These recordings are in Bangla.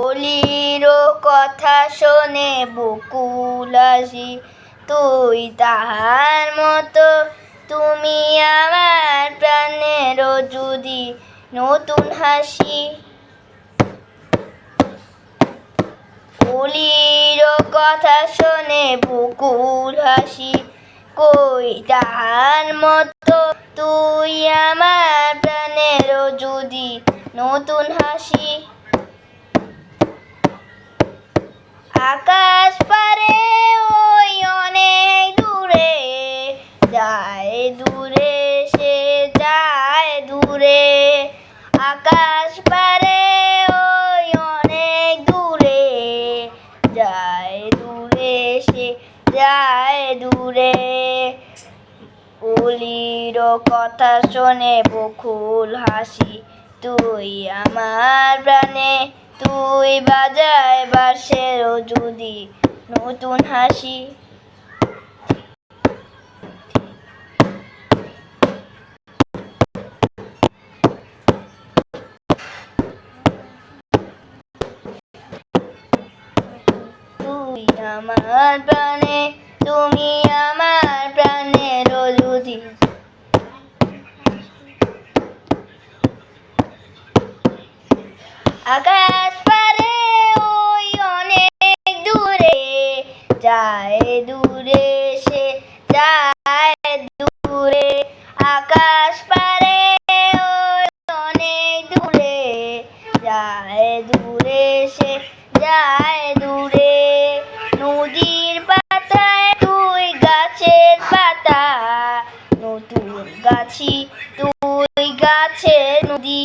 অলির কথা শোনে বকুল হাসি, তুই তাহার মতো তুমি আমার প্রাণের যদি নতুন হাসি। অলির কথা শোনে বকুল হাসি, কই তাহার মতো তুই আমার প্রাণের যদি নতুন হাসি। আকাশ পারে ওই অনেক দূরে, যায় দূরে সে যায় দূরে। আকাশ পারে ওই অনেক দূরে, যায় দূরে সে যায় দূরে। অলির কথা শোনে বকুল হাসি, তুই আমার প্রাণে তুই বাজায় বাঁশের যদি নতুন হাসি। তুই আমার প্রাণে তুমি আমার প্রাণের যদি। আকাশ পারে ওই অনেক দূরে, যায় দূরে সে যায় দূরে। আকাশ পারে ওই অনেক দূরে, যায় দূরে সে যায় দূরে। নদীর পাতায় তুই গাছের পাতা, নতুন গাছি তুই গাছের নদী।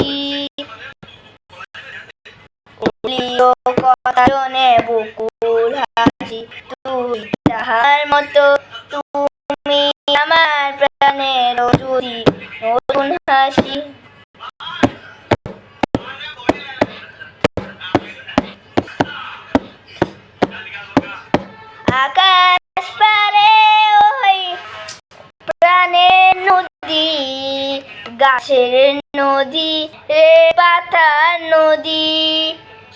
অলির কথা শোনে বকুল হাসি, তুই তাহার মতো তুমি আমার প্রাণের যদি নতুন হাসি। আকাশ পারে ওই প্রাণের নদী, গাছের নদী রে পাতার নদী।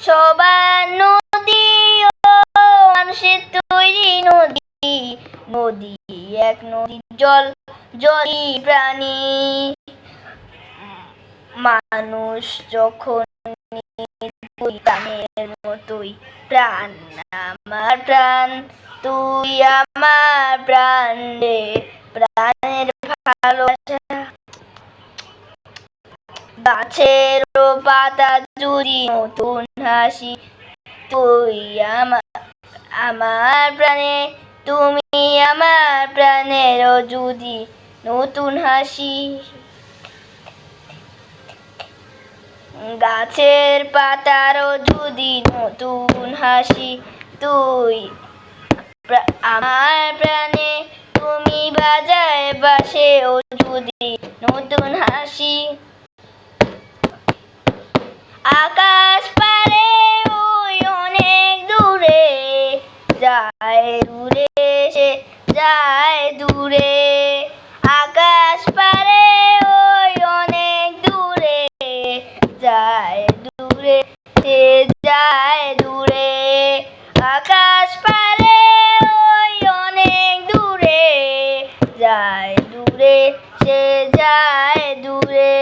সবার নদী ও মানুষের তৈরি নদী, নদী এক নদী জল জলই প্রাণী। মানুষ যখন তুই প্রাণের মতোই প্রাণ আমার প্রাণ, তুই আমার প্রাণ রে প্রাণের ভালোবাসা। গাছের পাতা জুড়ি নতুন হাসি, তুই আমার প্রাণে তুমি আমার প্রাণের যদি নতুন হাসি। গাছের পাতারও যদি নতুন হাসি, তুই আমার প্রাণে তুমি বাজায় বাঁশে ও যদি নতুন হাসি। আকাশ পারে ওই অনেক দূরে, যায় দূরে সে যায় দূরে। আকাশ পারে ওই অনেক দূরে, যায় দূরে সে যায় দূরে। আকাশ পারে ওই অনেক দূরে, যায় দূরে সে যায় দূরে।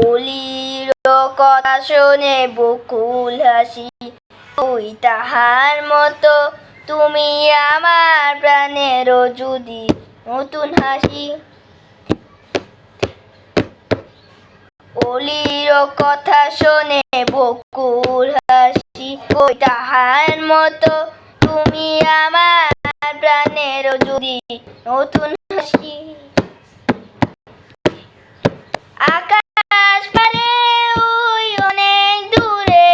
অলির কথা শোনে বকুল হাসি, তুই তাহার মতো তুমি আমার প্রাণের যদি নতুন হাসি। অলির কথা শোনে বকুল হাসি, তুই তাহার মতো তুমি আমার প্রাণের যদি নতুন হাসি। আকাশ পারে ওই অনেক দূরে,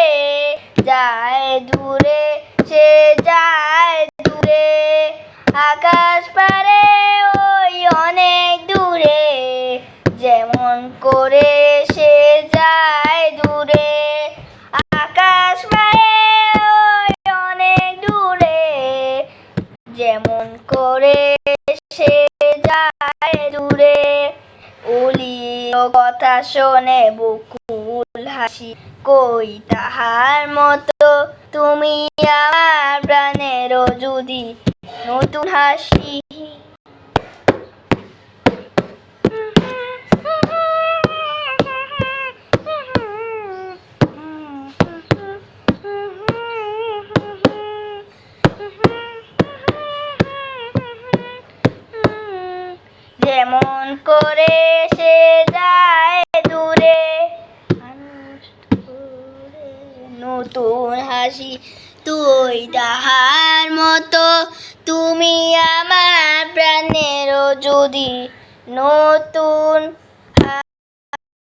যায় দূরে সে যায় দূরে। আকাশ পারে ওই অনেক দূরে, যেমন করে সে যায় দূরে। আকাশ পারে ওই অনেক দূরে, যেমন করে সে যায় দূরে। অলির কথা শোনে বকুল হাসি কই তাহার মতো তুমি আমার প্রাণেরও যদি নতুন হাসি। যেমন করে সে যায় দূরে নতুন হাসি তুই তাহার মতো তুমি আমার প্রাণেরও যদি নতুন